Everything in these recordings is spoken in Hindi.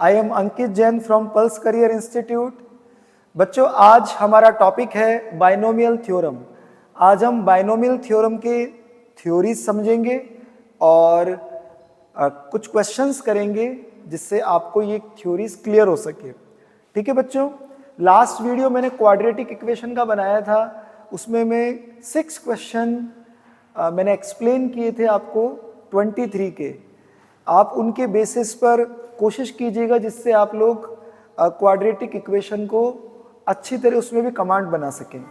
I am Ankit Jain from pulse career institute. बच्चों, आज हमारा टॉपिक है बाइनोमियल थ्योरम। आज हम बाइनोमियल थ्योरम के थ्योरीज समझेंगे और कुछ क्वेश्चंस करेंगे जिससे आपको ये थ्योरीज क्लियर हो सके। ठीक है बच्चों, लास्ट वीडियो मैंने क्वाड्रेटिक इक्वेशन का बनाया था, उसमें मैं 6 क्वेश्चन मैंने एक्सप्लेन किए थे आपको 23 के। आप उनके बेसिस पर कोशिश कीजिएगा जिससे आप लोग क्वाड्रेटिक इक्वेशन को अच्छी तरह उसमें भी कमांड बना सकें।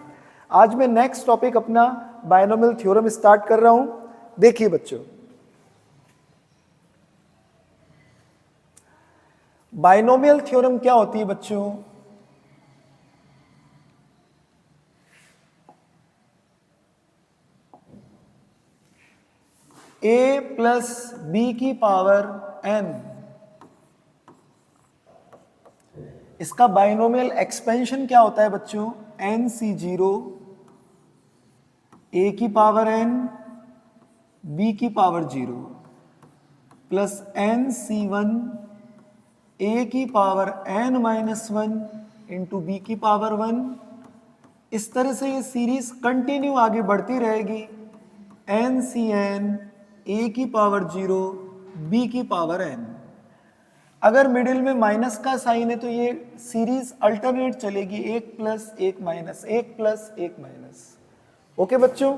आज मैं नेक्स्ट टॉपिक अपना बाइनोमियल थ्योरम स्टार्ट कर रहा हूं। देखिए बच्चों, बाइनोमियल थ्योरम क्या होती है बच्चों? a प्लस बी की पावर n, इसका बाइनोमियल एक्सपेंशन क्या होता है बच्चों? nc0 a की पावर n b की पावर 0 प्लस nc1 a की power n minus 1 into B की पावर 1। इस तरह से ये सीरीज कंटिन्यू आगे बढ़ती रहेगी। ncn a की पावर 0 b की पावर n। अगर मिडिल में माइनस का साइन है तो ये सीरीज अल्टरनेट चलेगी, 1 plus 1 minus, 1 plus 1 minus. Okay बच्चों,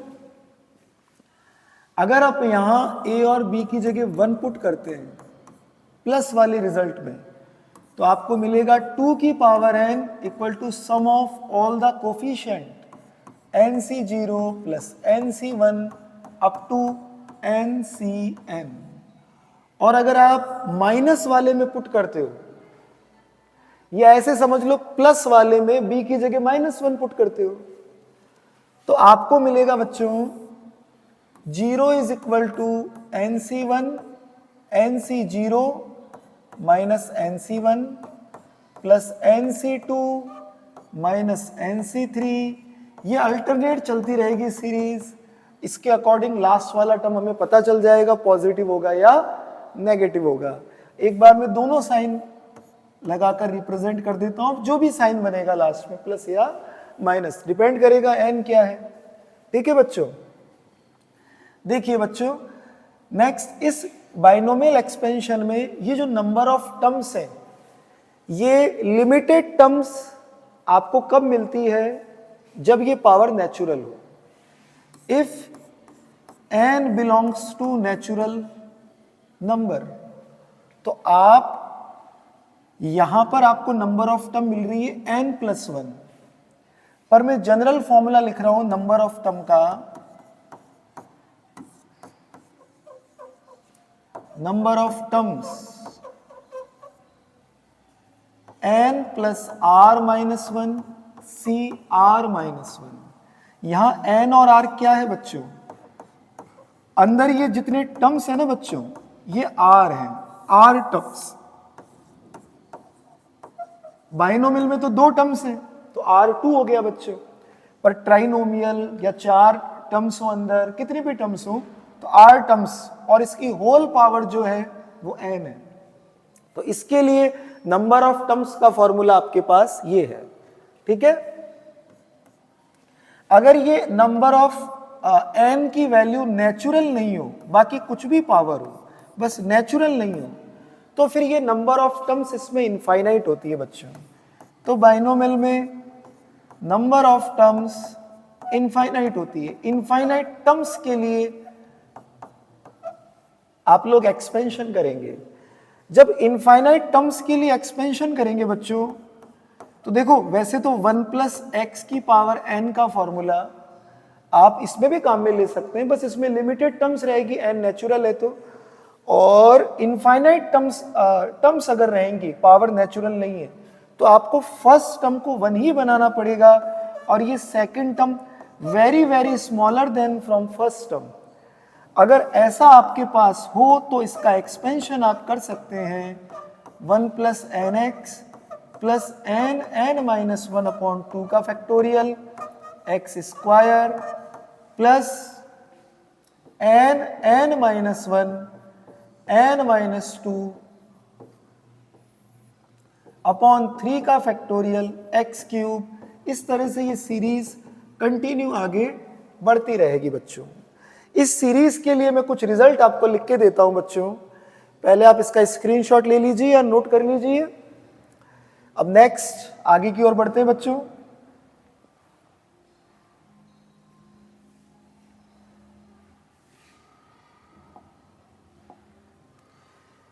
अगर आप यहां a और b की जगह 1 पुट करते हैं प्लस वाले रिजल्ट में, तो आपको मिलेगा 2 की power n equal to sum of all the coefficient nc0 plus nc1 up to ncn। और अगर आप माइनस वाले में पुट करते हो, या ऐसे समझ लो प्लस वाले में b की जगह -1 पुट करते हो, तो आपको मिलेगा बच्चों 0 is equal to nc1 nc0 minus nc1 plus nc2 minus nc3। ये अल्टरनेट चलती रहेगी सीरीज। इसके अकॉर्डिंग लास्ट वाला टर्म हमें पता चल जाएगा पॉजिटिव होगा या नेगेटिव होगा। एक बार मैं दोनों साइन लगाकर रिप्रेजेंट कर देता हूं, जो भी साइन बनेगा लास्ट में प्लस या माइनस डिपेंड करेगा n क्या है। ठीक है बच्चों, देखिए बच्चों, नेक्स्ट इस बाइनोमियल एक्सपेंशन में ये जो नंबर ऑफ टर्म्स है, ये लिमिटेड टर्म्स आपको कब मिलती है? जब ये पावर नेचुरल हो। If n belongs to natural number, तो आप यहां पर आपको नंबर ऑफ टर्म मिल रही है n प्लस 1, पर मैं जनरल फॉर्मूला लिख रहा हूं नंबर ऑफ टर्म का। Number of terms n plus r minus 1 c r minus 1। यहां n और r क्या है बच्चों? अंदर ये जितने टर्म्स है ना बच्चों, ये r हैं, r टर्म्स। बाइनोमियल में तो 2 टर्म्स हैं, तो r2 हो गया बच्चों। पर ट्राइनोमियल या 4 टर्म्स हो, अंदर कितने भी टर्म्स हो, तो r टर्म्स, और इसकी होल पावर जो है वो n है। तो इसके लिए नंबर ऑफ टर्म्स का फॉर्मूला आपके पास ये है। ठीक है, अगर ये नंबर ऑफ n की वैल्यू नेचुरल नहीं हो, बाकी कुछ भी पावर हो, बस नेचुरल नहीं हो, तो फिर ये नंबर ऑफ टर्म्स इसमें इनफाइनाइट होती है बच्चों। तो बाइनोमियल में नंबर ऑफ टर्म्स इनफाइनाइट होती है। इनफाइनाइट टर्म्स के लिए आप लोग एक्सपेंशन करेंगे। जब इनफाइनाइट टर्म्स के लिए एक्सपेंशन करेंगे बच्चों, तो देखो वैसे तो 1 प्लस एक्स की पावर n का फॉर्मूला आप इसमें भी काम में ले सकते हैं, बस इसमें लिमिटेड टर्म्स रहेगी, n नेचुरल है तो। और इनफाइनाइट टर्म्स अगर रहेंगी, पावर नेचुरल नहीं है, तो आपको फर्स्ट टर्म को 1 ही बनाना पड़ेगा, और ये second term very very smaller than from first term. अगर ऐसा आपके पास हो तो इसका एक्सपेंशन आप कर सकते हैं 1 plus N X plus N minus 1 upon 2 का factorial X square plus N minus 1 n minus 2 upon 3 का फैक्टोरियल एक्स क्यूब। इस तरह से ये सीरीज कंटिन्यू आगे बढ़ती रहेगी बच्चों। इस सीरीज के लिए मैं कुछ रिजल्ट आपको लिख के देता हूं बच्चों, पहले आप इसका स्क्रीनशॉट ले लीजिए या नोट कर लीजिए। अब नेक्स्ट आगे की ओर बढ़ते हैं बच्चों।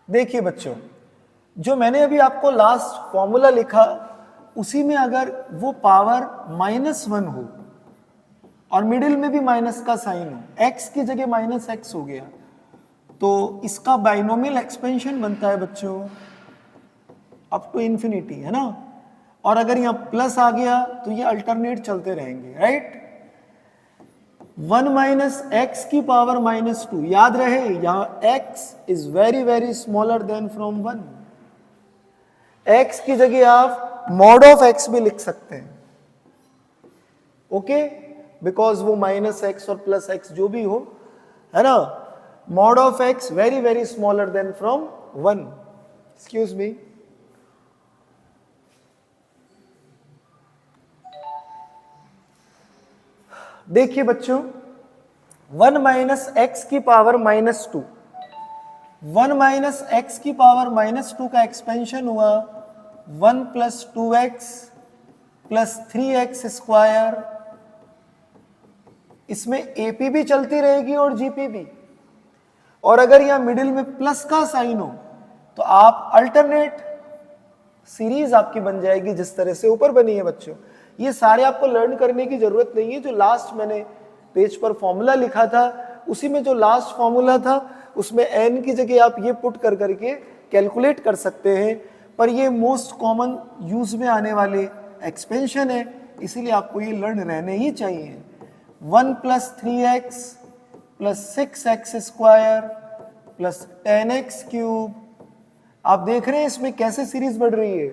देखिए बच्चों, जो मैंने अभी आपको लास्ट फॉर्मूला लिखा, उसी में अगर वो पावर -1 हो और मिडिल में भी माइनस का साइन हो, x की जगह -x हो गया, तो इसका बाइनोमियल एक्सपेंशन बनता है बच्चों अप टू इंफिनिटी, है ना। और अगर यहां प्लस आ गया तो ये अल्टरनेट चलते रहेंगे, राइट। 1 माइनस एक्स की पावर -2, याद रहे यहां x is very very smaller than from 1। x की जगह आप मॉड ऑफ x भी लिख सकते हैं, ओके, बिकॉज वो -x और +x जो भी हो, है ना। Mod of x very very smaller than from 1। Excuse me, देखिए बच्चों, 1 माइनस एक्स की पावर -2, 1 माइनस एक्स की पावर -2 का एक्सपेंशन हुआ 1 + 2x + 3x स्क्वायर। इसमें एपी भी चलती रहेगी और जीपी भी। और अगर यहां मिडिल में प्लस का साइन हो तो आप अल्टरनेट सीरीज आपकी बन जाएगी जिस तरह से ऊपर बनी है बच्चों। ये सारे आपको लर्न करने की जरूरत नहीं है। जो लास्ट मैंने पेज पर फॉर्मूला लिखा था, उसी में जो लास्ट फॉर्मूला था उसमें n की जगह आप ये पुट कर करके कैलकुलेट कर सकते हैं। पर ये मोस्ट कॉमन यूज में आने वाले एक्सपेंशन है, इसीलिए आपको ये लर्न रहने ही चाहिए। 1 + 3x + 6x square + 10x cube. आप देख रहे हैं इसमें कैसे सीरीज बढ़ रही है।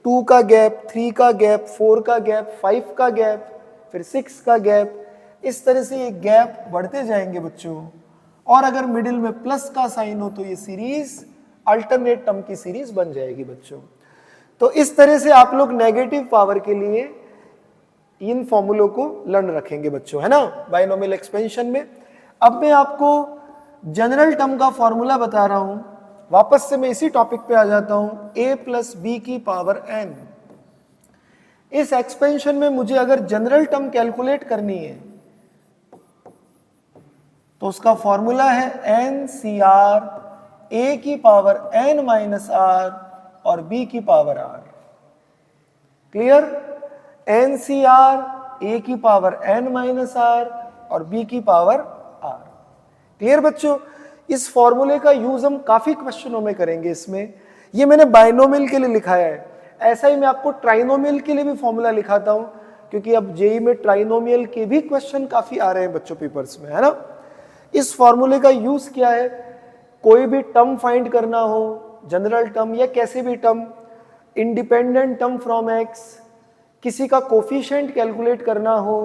2 का गैप, 3 का गैप, 4 का गैप, 5 का गैप, फिर 6 का गैप। इस तरह से ये गैप बढ़ते जाएंगे बच्चों। और अगर मिडिल में प्लस का साइन हो तो ये सीरीज अल्टरनेट टर्म की सीरीज बन जाएगी बच्चों। तो इस तरह से आप लोग नेगेटिव पावर के लिए इन फॉर्मूलों को लर्न रखेंगे बच्चों, है ना, बाइनोमियल एक्सपेंशन में। अब मैं आपको जनरल टर्म का फॉर्मूला बता रहा हूं। वापस से मैं इसी टॉपिक पे आ जाता हूं, a + b की पावर n। इस एक्सपेंशन में मुझे अगर जनरल टर्म कैलकुलेट करनी है तो उसका फॉर्मूला है NCR, a की पावर n - r और b की power r। Clear? NCR, a की पावर n - r और b की पावर r। क्लियर बच्चों? इस फॉर्मूले का यूज हम काफी क्वेश्चनों में करेंगे। इसमें ये मैंने बाइनोमियल के लिए लिखाया है, ऐसा ही मैं आपको ट्राइनोमियल के लिए भी फॉर्मूला लिखाता हूं, क्योंकि अब जेई में ट्राइनोमियल के भी क्वेश्चन काफी आ रहे हैं बच्चों पेपर्स में, है ना। इस फॉर्मूले का यूज क्या है, कोई भी टर्म फाइंड करना हो, जनरल टर्म या कैसे भी term, independent term from x, किसी का कोफिशिएंट कैलकुलेट करना हो,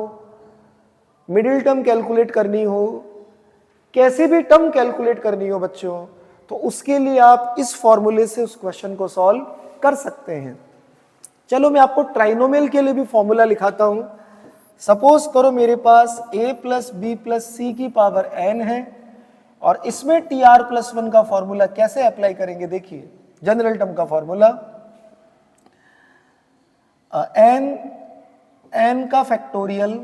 मिडिल टर्म कैलकुलेट करनी हो, कैसे भी टर्म कैलकुलेट करनी हो बच्चों, तो उसके लिए आप इस फॉर्मूले से उस क्वेश्चन को सॉल्व कर सकते हैं। चलो मैं आपको ट्राइनोमियल के लिए भी फॉर्मूला लिखाता हूं। सपोज करो मेरे पास a + b + c की पावर n है और इसमें tr+1 का फॉर्मूला कैसे अप्लाई करेंगे, देखिए जनरल टर्म का फॉर्मूला n का फैक्टोरियल,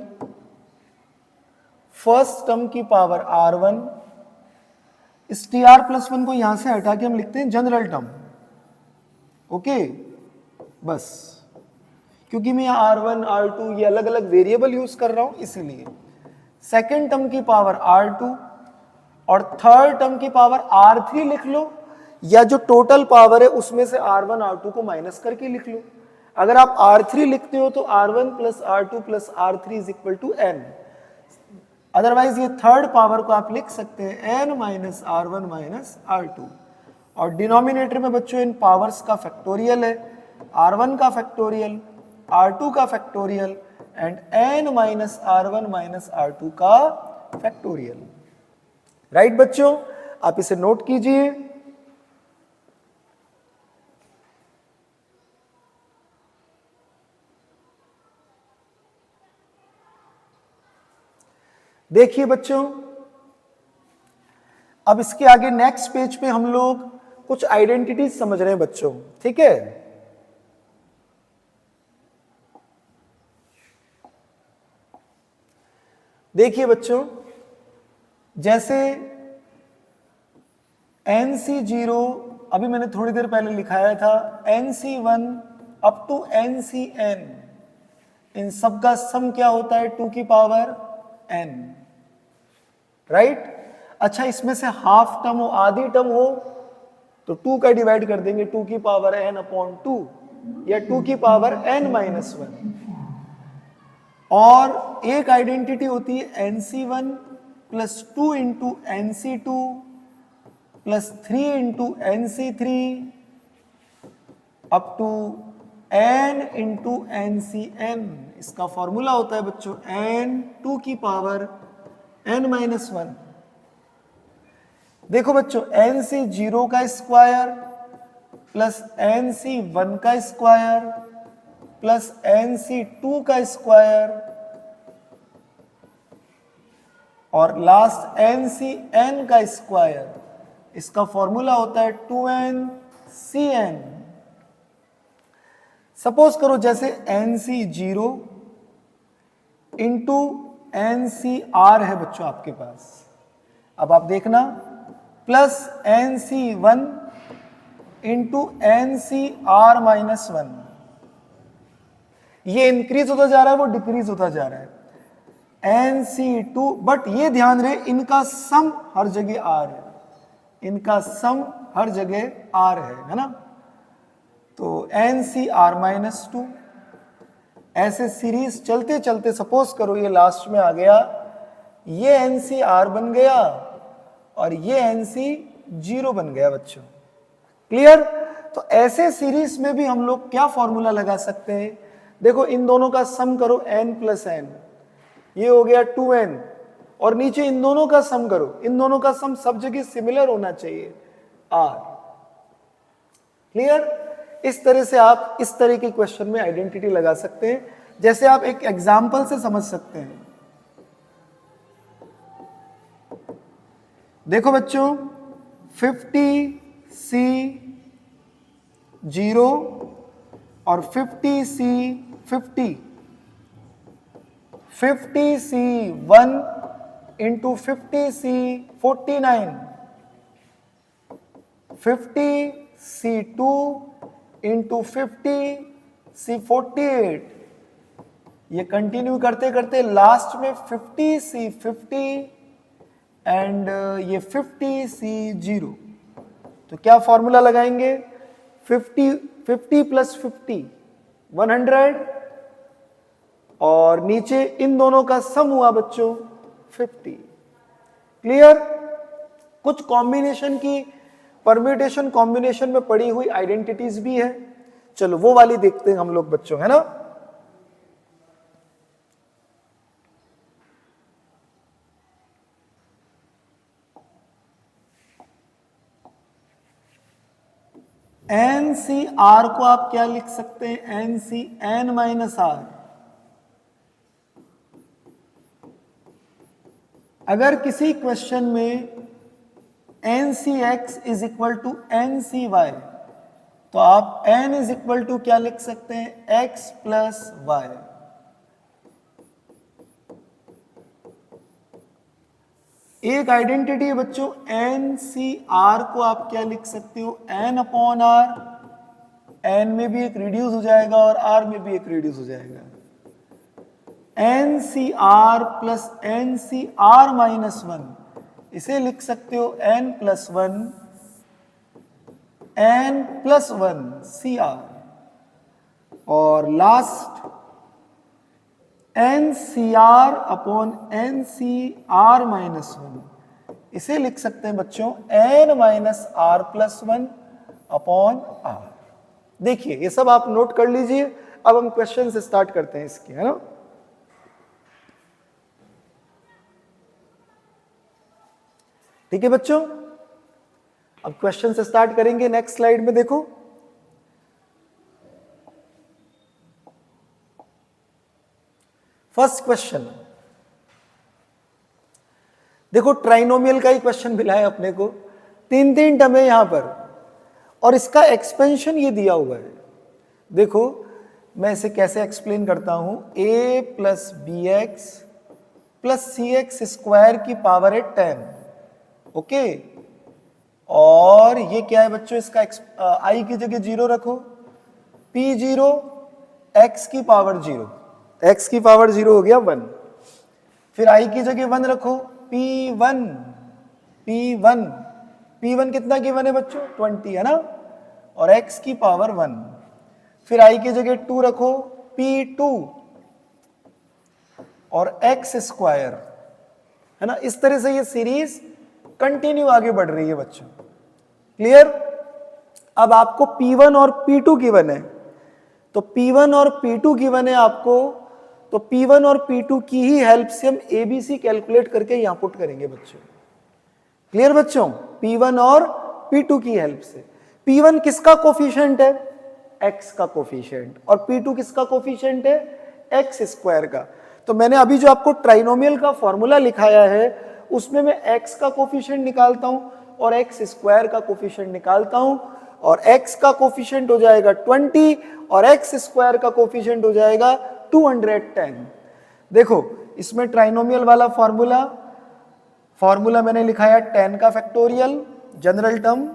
फर्स्ट टर्म की पावर r1। इस tr+1 को यहां से हटा के हम लिखते हैं जनरल टर्म, ओके, बस क्योंकि मैं यहाँ r1 r2 ये अलग अलग वेरिएबल यूज कर रहा हूं इसीलिए। सेकेंड टर्म की पावर r2 और थर्ड टर्म की पावर r3 लिख लो, या जो टोटल पावर है उसमें से r1 r2 को माइनस करके लिख लो। अगर आप r3 लिखते हो तो r1 + r2 + r3 = n। Otherwise ये थर्ड पावर को आप लिख सकते हैं n - r1 - r2। और डिनोमिनेटर में बच्चों इन पावर्स का फैक्टोरियल है, r1 का फैक्टोरियल, r2 का फैक्टोरियल एंड n - r1 - r2 का फैक्टोरियल। राइट बच्चों, आप इसे नोट कीजिए। देखिए बच्चों, अब इसके आगे नेक्स्ट पेज पे हम लोग कुछ आइडेंटिटीज समझ रहे हैं बच्चों, ठीक है। देखिए बच्चों, जैसे NC0 अभी मैंने थोड़ी देर पहले लिखाया था, NC1 अप टू NCN, इन सब का सम क्या होता है 2 की पावर n, राइट। अच्छा, इसमें से हाफ टर्म हो, आधी टर्म हो, तो 2 का डिवाइड कर देंगे 2 की पावर n अपॉन 2 या 2 की पावर n माइनस 1। और एक आइडेंटिटी होती है NC1 plus 2 into NC2 plus 3 into NC3 up to n into NCN। इसका फॉर्मूला होता है बच्चों n 2 की पावर n माइनस 1। देखो बच्चों, NC0 का स्क्वायर प्लस NC1 का स्क्वायर प्लस NC2 का स्क्वायर और लास्ट NCN का स्क्वायर, इसका फॉर्मूला होता है 2NCN। सपोज करो जैसे NC0 इंटू NCR है बच्चों आपके पास, अब आप देखना plus NC1 into NCR minus 1, ये इंक्रीज होता जा रहा है, वो डिक्रीज होता जा रहा है। NC2, बट ये ध्यान रहे इनका सम हर जगह R है, इनका सम हर जगह R है ना। तो NCR माइनस 2, ऐसे सीरीज चलते चलते सपोज करो ये लास्ट में आ गया, ये NCR बन गया और ये NC0 बन गया बच्चों, क्लियर। तो ऐसे सीरीज में भी हम लोग क्या फॉर्मूला लगा सकते हैं, देखो इन दोनों का सम करो n प्लस n, ये हो गया 2n, और नीचे इन दोनों का सम करो, इन दोनों का सम सब जगह सिमिलर होना चाहिए r, क्लियर। इस तरह से आप इस तरह के क्वेश्चन में आइडेंटिटी लगा सकते हैं, जैसे आप एक एग्जाम्पल से समझ सकते हैं। देखो बच्चों, 50C0 और 50C50, 50C1 into 50C49, 50C2 into 50C48, ये कंटिन्यू करते करते लास्ट में 50C50 एंड ये 50C0। तो क्या फॉर्मूला लगाएंगे, 50 प्लस 50 100, और नीचे इन दोनों का सम हुआ बच्चों 50, क्लियर। कुछ कॉम्बिनेशन की परम्यूटेशन कॉम्बिनेशन में पड़ी हुई आइडेंटिटीज भी है, चलो वो वाली देखते हैं हम लोग बच्चों, है ना। NCR को आप क्या लिख सकते हैं, NCN माइनस R। अगर किसी क्वेश्चन में NCX is equal to NCY, तो आप N इज इक्वल टू क्या लिख सकते हैं, X प्लस Y। एक आइडेंटिटी है बच्चों, NCR को आप क्या लिख सकते हो, N अपॉन R, N में भी एक रिड्यूस हो जाएगा और R में भी एक रिड्यूस हो जाएगा। NCR प्लस NCR माइनस 1, इसे लिख सकते हो N प्लस 1 CR, और last NCR upon NCR minus 1, इसे लिख सकते हैं बच्चों N minus R plus 1 upon R। देखिए ये सब आप नोट कर लीजिए, अब हम क्वेश्चन से स्टार्ट करते हैं इसके, है ना। ठीक है बच्चों, अब क्वेश्चन से स्टार्ट करेंगे। नेक्स्ट स्लाइड में देखो, फर्स्ट क्वेश्चन, देखो ट्राइनोमियल का ही क्वेश्चन मिला है अपने को, 3 टर्म है यहां पर और इसका एक्सपेंशन ये दिया हुआ है। देखो मैं इसे कैसे एक्सप्लेन करता हूं, a plus B X plus C X square की पावर है 10, ओके। और ये क्या है बच्चों, इसका आई की जगह 0 रखो, p0 x की पावर 0, x की पावर 0 हो गया 1। फिर i की जगह 1 रखो, p1 कितना गिवन है बच्चों, 20 है ना, और x की पावर 1। फिर i की जगह 2 रखो, p2 और x स्क्वायर, है ना। इस तरह से ये सीरीज कंटिन्यू आगे बढ़ रही है बच्चों, क्लियर। अब आपको p1 और p2 गिवन है, तो p1 और p2 गिवन है आपको, तो p1 और p2 की ही हेल्प से हम ABC कैलकुलेट करके यहां पुट करेंगे बच्चों, क्लियर बच्चों। p1 और p2 की हेल्प से, p1 किसका कोफिशिएंट है, x का कोफिशिएंट, और p2 किसका कोफिशिएंट है, x स्क्वायर का। तो मैंने अभी जो आपको ट्राइनोमियल का फॉर्मूला लिखाया है उसमें मैं x का कोफिशिएंट निकालता हूं और x स्क्वायर का कोफिशिएंट निकालता हूं, और x का कोफिशिएंट हो जाएगा 20 और x स्क्वायर का कोफिशिएंट हो जाएगा 210। देखो इसमें ट्राइनोमियल वाला फॉर्मूला मैंने लिखाया 10 का factorial general term,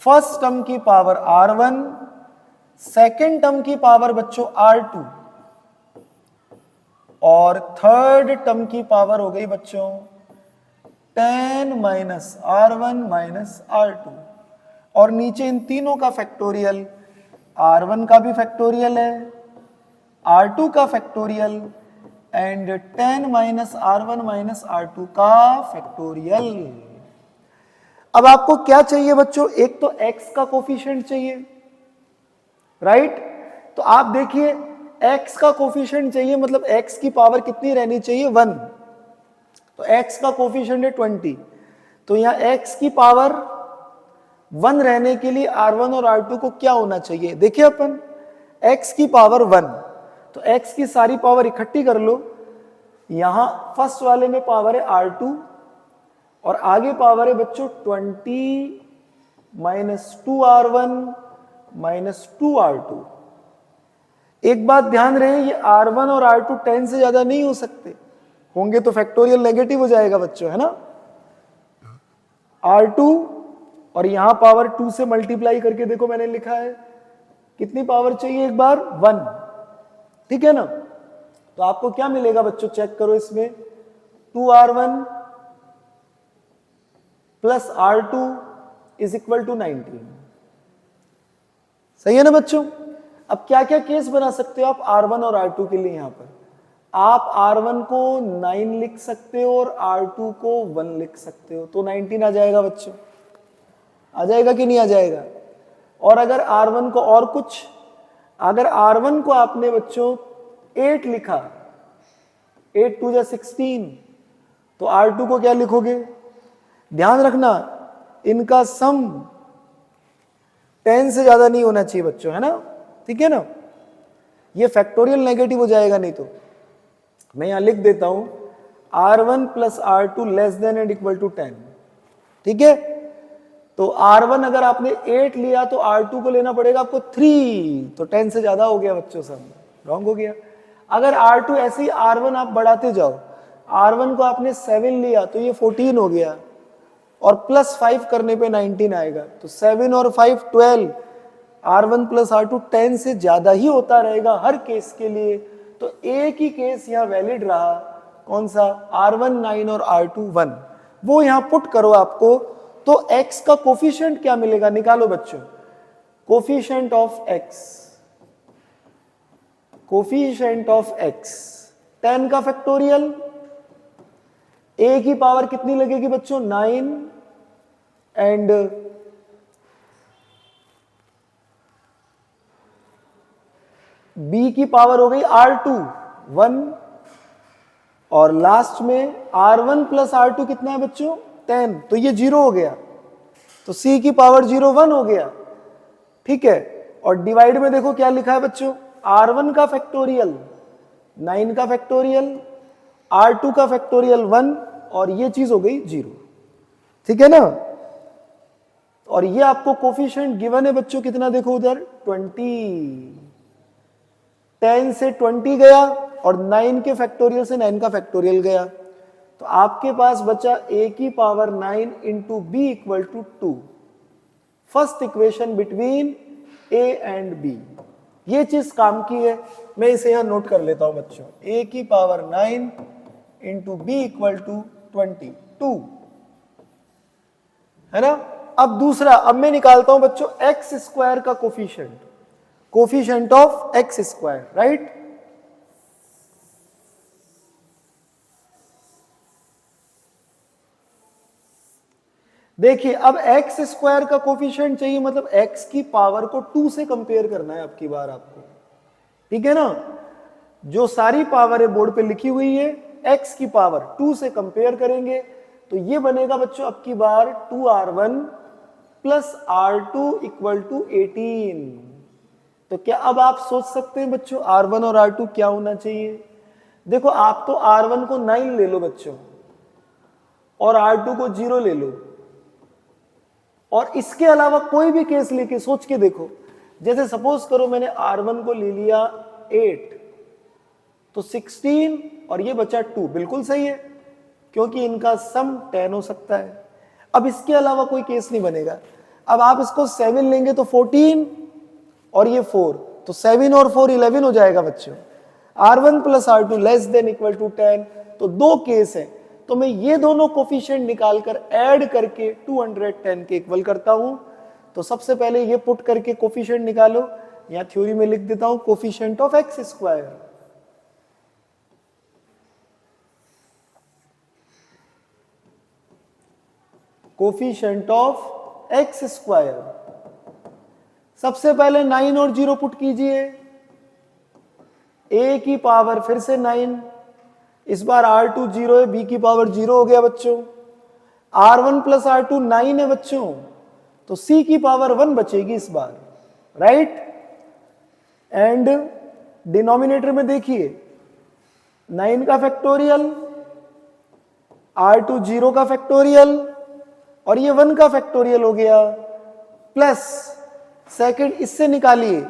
first term की पावर r1, सेकेंड टर्म की पावर बच्चों r2, और थर्ड टर्म की पावर हो गई बच्चों 10 माइनस r1 माइनस r2, और नीचे इन तीनों का फैक्टोरियल, r1 का भी फैक्टोरियल है, r2 का फैक्टोरियल and 10 minus r1 minus r2 का फैक्टोरियल। अब आपको क्या चाहिए बच्चों, एक तो x का कोफिशिएंट चाहिए, राइट। तो आप देखिए x का कोफिशिएंट चाहिए, मतलब x की पावर कितनी रहनी चाहिए, 1। तो x का कोफिशिएंट है 20, तो यहां x की पावर 1 रहने के लिए r1 और r2 को क्या होना चाहिए, देखिए अपन x की पावर 1, तो x की सारी पावर इकट्ठी कर लो, यहां फर्स्ट वाले में पावर है r2 और आगे पावर है बच्चों 20 माइनस 2r1 माइनस 2r2। एक बात ध्यान रहे, ये r1 और r2 10 से ज्यादा नहीं हो सकते, होंगे तो फैक्टोरियल नेगेटिव हो जाएगा बच्चों, है ना। r2 और यहां पावर 2 से मल्टीप्लाई करके देखो मैंने लिखा है कितनी पावर चाहिए, एक बार 1, ठीक है ना। तो आपको क्या मिलेगा बच्चों, चेक करो इसमें, 2r1 plus r2 is equal to 19, सही है ना बच्चों। अब क्या क्या केस बना सकते हो आप r1 और r2 के लिए, यहां पर आप r1 को 9 लिख सकते हो और r2 को 1 लिख सकते हो, तो 19 आ जाएगा बच्चों, आ जाएगा कि नहीं आ जाएगा। और अगर r1 को और कुछ, अगर r1 को आपने बच्चों 8 लिखा, 8 2 जा 16, तो r2 को क्या लिखोगे, ध्यान रखना इनका सम 10 से ज्यादा नहीं होना चाहिए बच्चों, है ना, ठीक है ना। ये फैक्टोरियल नेगेटिव हो जाएगा, नहीं तो मैं यहां लिख देता हूं r1 plus r2 less than and equal to 10, ठीक है। तो r1 अगर आपने 8 लिया तो r2 को लेना पड़ेगा आपको 3, तो 10 से ज्यादा हो गया बच्चों, सब रॉन्ग हो गया। अगर r2 ऐसे ही r1 आप बढ़ाते जाओ, r1 को आपने 7 लिया तो ये 14 हो गया, और प्लस 5 करने पे 19 आएगा, तो 7 और 5 12, r1 प्लस r2 10 से ज्यादा ही होता रहेगा हर केस के लिए। तो एक ही केस यहां वैलिड रहा, कौन सा, r1 9 और r2 1, वो यहां पुट करो आपको, तो x का कोफिशिएंट क्या मिलेगा, निकालो बच्चों, coefficient of x, coefficient of x 10 का फैक्टोरियल, a की पावर कितनी लगेगी बच्चों, 9, एंड b की पावर हो गई r2 1, और लास्ट में r1 प्लस r2 कितना है बच्चों, 10, तो ये 0 हो गया, तो c की पावर 0 1 हो गया, ठीक है। और डिवाइड में देखो क्या लिखा है बच्चों, r1 का फैक्टोरियल 9 का फैक्टोरियल R2 का फैक्टोरियल 1 और ये चीज हो गई 0, ठीक है ना। और ये आपको कोफिशिएंट गिवन है बच्चों कितना, देखो उधर 20, 10 से 20 गया और 9 के फैक्टोरियल से 9 का फैक्टोरियल गया, तो आपके पास बचा a की power 9 into B equal to 2। First equation between a and b, ये चीज काम की है, मैं इसे यहां नोट कर लेता हूं बच्चों, a की power 9 into B equal to 22, है ना। अब दूसरा, अब मैं निकालता हूं बच्चों एक्स स्क्वायर का coefficient, coefficient of x square, right. देखिए अब एक्स स्क्वायर का कोफिशिएंट चाहिए, मतलब एक्स की पावर को 2 से कंपेयर करना है आपकी बार आपको, ठीक है ना। जो सारी पावर है बोर्ड पे लिखी हुई है, एक्स की पावर 2 से कंपेयर करेंगे तो ये बनेगा बच्चों अब की बार 2r1 plus r2 equal to 18। तो क्या अब आप सोच सकते हैं बच्चों r1 और r2 क्या होना चाहिए। देखो आप तो r1 को 9 ले लो बच्चों और r2 को 0 ले लो, और इसके अलावा कोई भी केस लेके सोच के देखो। जैसे सपोज करो मैंने r1 को ले लिया 8, तो 16 और ये बचा 2, बिल्कुल सही है क्योंकि इनका सम 10 हो सकता है। अब इसके अलावा कोई केस नहीं बनेगा। अब आप इसको 7 लेंगे तो 14 और ये 4, तो 7 और 4 11 हो जाएगा बच्चों। r1 plus r2 less than equal to 10, तो दो केस है, तो मैं ये दोनों कोफिशिएंट निकालकर ऐड करके 210 के इक्वल करता हूं। तो सबसे पहले ये पुट करके कोफिशिएंट निकालो, या थ्योरी में लिख देता हूं coefficient of x square, coefficient of x square. सबसे पहले 9 और 0 पुट कीजिए, a की पावर फिर से 9, इस बार r2 0 है, b की पावर 0 हो गया बच्चों। r1 प्लस r2 9 है बच्चों, तो c की पावर 1 बचेगी इस बार, राइट। एंड डिनोमिनेटर में देखिए 9 का फैक्टोरियल, r2 0 का फैक्टोरियल और ये 1 का फैक्टोरियल हो गया, प्लस सेकंड इससे निकालिए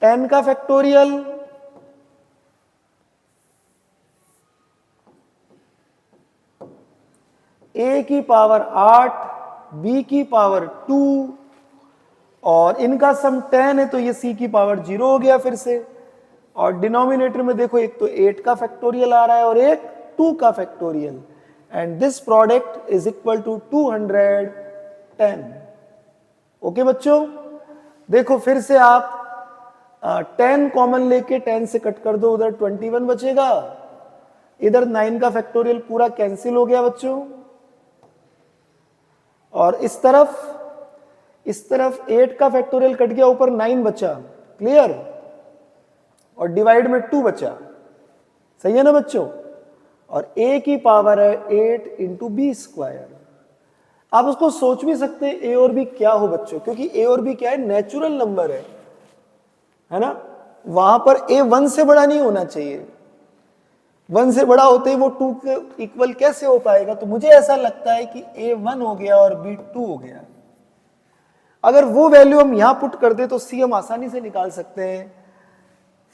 10 का फैक्टोरियल, a की पावर 8, b की पावर 2 और इनका सम 10 है तो ये c की पावर 0 हो गया फिर से। और डिनोमिनेटर में देखो एक तो 8 का फैक्टोरियल आ रहा है और एक 2 का फैक्टोरियल, and this product is equal to 210। Okay बच्चों, देखो फिर से आप 10 कॉमन लेके 10 से कट कर दो, उधर 21 बचेगा, इधर 9 का फैक्टोरियल पूरा कैंसिल हो गया बच्चों, और इस तरफ 8 का फैक्टोरियल कट गया, ऊपर 9 बचा, क्लियर, और डिवाइड में 2 बचा, सही है ना बच्चों। और a की पावर है 8 इंटू बी स्क्वायर। आप उसको सोच भी सकते हैं a और b क्या हो बच्चों, क्योंकि a और b क्या है, नेचुरल नंबर है ना। वहां पर a 1 से बड़ा नहीं होना चाहिए, 1 से बड़ा होते ही वो 2 के इक्वल कैसे हो पाएगा। तो मुझे ऐसा लगता है कि a 1 हो गया और b 2 हो गया। अगर वो वैल्यू हम यहां पुट कर दे तो c हम आसानी से निकाल सकते हैं,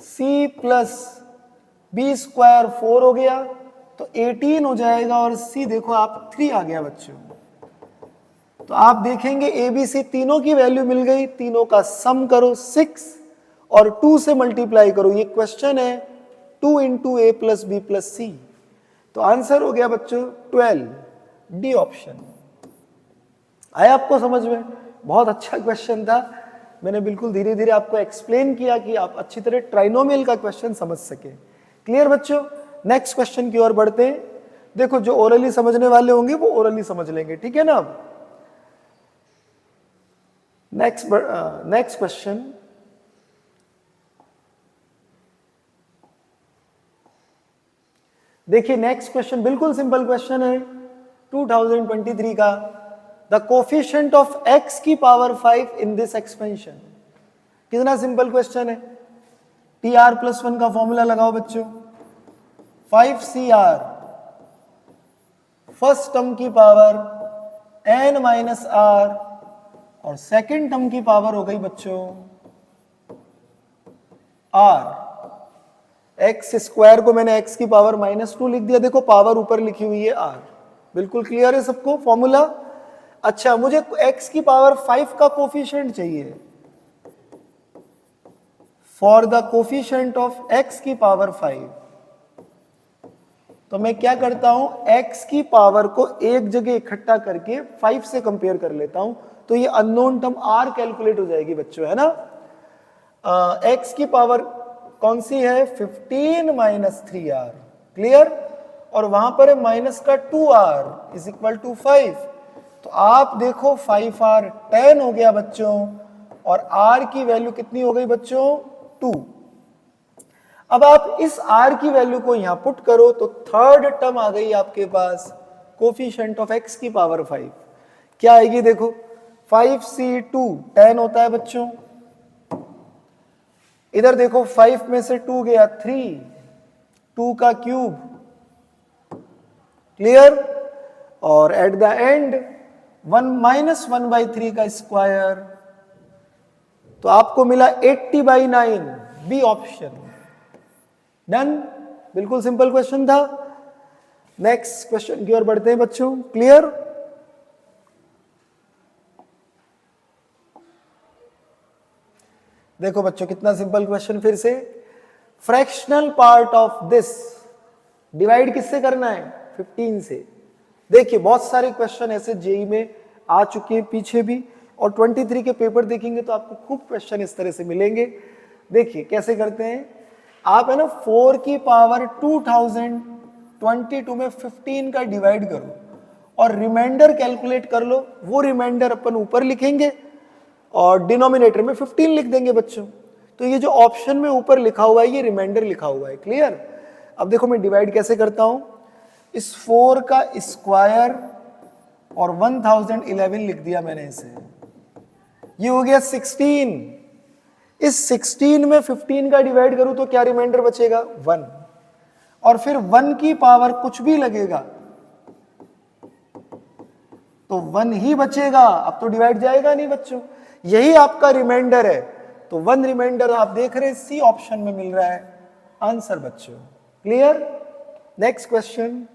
c प्लस बी स्क्वायर 4 हो गया तो 18 हो जाएगा, और c देखो आप 3 आ गया बच्चों। तो आप देखेंगे ए बी सी तीनों की वैल्यू मिल गई, तीनों का सम करो 6 और 2 से मल्टीप्लाई करो, ये क्वेश्चन है 2 इंटू ए प्लस बी प्लस सी। तो आंसर हो गया बच्चों 12, डी ऑप्शन। आया आपको समझ में? बहुत अच्छा क्वेश्चन था, मैंने बिल्कुल धीरे धीरे आपको एक्सप्लेन किया कि आप अच्छी तरह ट्राइनोमियल का क्वेश्चन समझ सके। क्लियर बच्चों? नेक्स्ट क्वेश्चन की ओर बढ़ते हैं। देखो जो ओरली समझने वाले होंगे वो ओरली समझ लेंगे, ठीक है ना। अब नेक्स्ट क्वेश्चन, देखिए नेक्स्ट क्वेश्चन बिल्कुल सिंपल क्वेश्चन है 2023 का। द कोफिशिएंट ऑफ x की पावर 5 इन दिस एक्सपेंशन। कितना सिंपल क्वेश्चन है। tr+1 का फॉर्मूला लगाओ बच्चों, 5cr, फर्स्ट टर्म की पावर n माइनस r, और सेकेंड टर्म की पावर हो गई बच्चों r। एक्स स्क्वायर को मैंने x की पावर -2 लिख दिया, देखो पावर ऊपर लिखी हुई है r। बिल्कुल क्लियर है सबको फॉर्मूला? अच्छा, मुझे x की पावर 5 का कोफिशिएंट चाहिए। For the coefficient of x की पावर 5, तो मैं क्या करता हूं, x की पावर को एक जगह इकट्ठा करके 5 से कंपेयर कर लेता हूं, तो ये अननोन टर्म r कैलकुलेट हो जाएगी बच्चों, है ना। x की पावर कौन सी है, 15 माइनस 3r, क्लियर। और वहां पर है माइनस का 2r इज इक्वल टू 5। तो आप देखो 5r 10 हो गया बच्चों, और r की वैल्यू कितनी हो गई बच्चों, 2। अब आप इस r की वैल्यू को यहां पुट करो तो थर्ड टर्म आ गई आपके पास, कोफिशिएंट ऑफ x की पावर 5 क्या आएगी, देखो 5c2 10 होता है बच्चों, इधर देखो 5 में से 2 गया 3, 2 का क्यूब, क्लियर। और एट द एंड 1 माइनस 1/3 का स्क्वायर, तो आपको मिला 80/9, बी ऑप्शन। डन, बिल्कुल सिंपल क्वेश्चन था। नेक्स्ट क्वेश्चन की ओर बढ़ते हैं बच्चों, क्लियर। देखो बच्चों कितना सिंपल क्वेश्चन फिर से। Fractional part of this divide किससे करना है, 15 से। देखिए बहुत सारे क्वेश्चन ऐसे जेई में आ चुके हैं पीछे भी, और 23 के पेपर देखेंगे तो आपको खूब क्वेश्चन इस तरह से मिलेंगे। देखिए कैसे करते हैं, आप है ना 4 की पावर 2022 में 15 का डिवाइड करो और रिमाइंडर कैलकुलेट कर लो। वो रिमाइंडर अपन ऊपर लिखेंगे और डिनोमिनेटर में 15 लिख देंगे बच्चों। तो ये जो ऑप्शन में ऊपर लिखा हुआ है ये रिमाइंडर लिखा हुआ है, क्लियर। अब देखो मैं डिवाइड कैसे करता हूं, इस 4 का स्क्वायर और 1011 लिख दिया मैंने इसे, ये हो गया 16। इस 16 में 15 का डिवाइड करूं तो क्या रिमाइंडर बचेगा, 1, और फिर 1 की पावर कुछ भी लगेगा तो 1 ही बचेगा। अब तो डिवाइड जाएगा नहीं बच्चों, यही आपका रिमाइंडर है। तो 1 रिमाइंडर आप देख रहे हैं सी ऑप्शन में मिल रहा है आंसर बच्चों, clear. Next question,